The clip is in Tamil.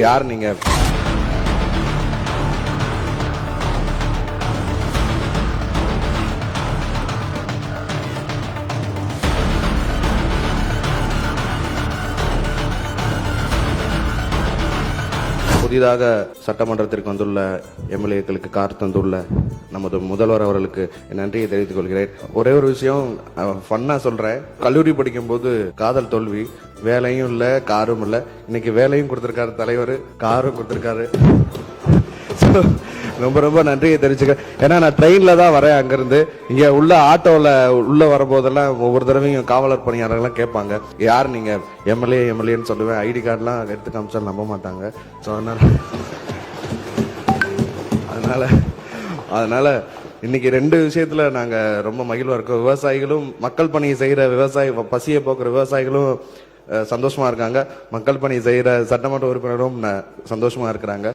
யார் நீங்க? புதிதாக சட்டமன்றத்திற்கு வந்துள்ள எம்எல்ஏக்களுக்கு கார் தந்துள்ள நமது முதல்வர் அவர்களுக்கு நன்றியை தெரிவித்துக் கொள்கிறேன். ஒரே ஒரு விஷயம் ஃபன்னா சொல்றேன். கல்லூரி படிக்கும் போது காதல் தோல்வி, வேலையும் இல்ல காரும் இல்ல. இன்னைக்கு வேலையும் கொடுத்திருக்காரு தலைவர், காரும் கொடுத்திருக்காரு. ரொம்ப ரொம்ப நன்றியை தெரிஞ்சுக்க. ஏன்னா நான் ட்ரெயின்ல தான் வரேன் அங்கிருந்து. இங்க உள்ள ஆட்டோல உள்ள வரும்போதெல்லாம் ஒவ்வொரு தடவையும் காவலர் பணியாளர்கள்லாம் கேட்பாங்க, யார் நீங்க? எம்எல்ஏன்னு சொல்லுவேன். ஐடி கார்டுலாம் எடுத்து காமிச்சா நம்ப மாட்டாங்க. ஸோ அதனால இன்னைக்கு ரெண்டு விஷயத்துல நாங்க ரொம்ப மகிழ்வா இருக்கோம். விவசாயிகளும், மக்கள் பணி செய்யற விவசாயி, பசியை போக்குற விவசாயிகளும் சந்தோஷமா இருக்காங்க. மக்கள் பணி செய்யற சட்டமன்ற உறுப்பினரும் சந்தோஷமா இருக்கிறாங்க.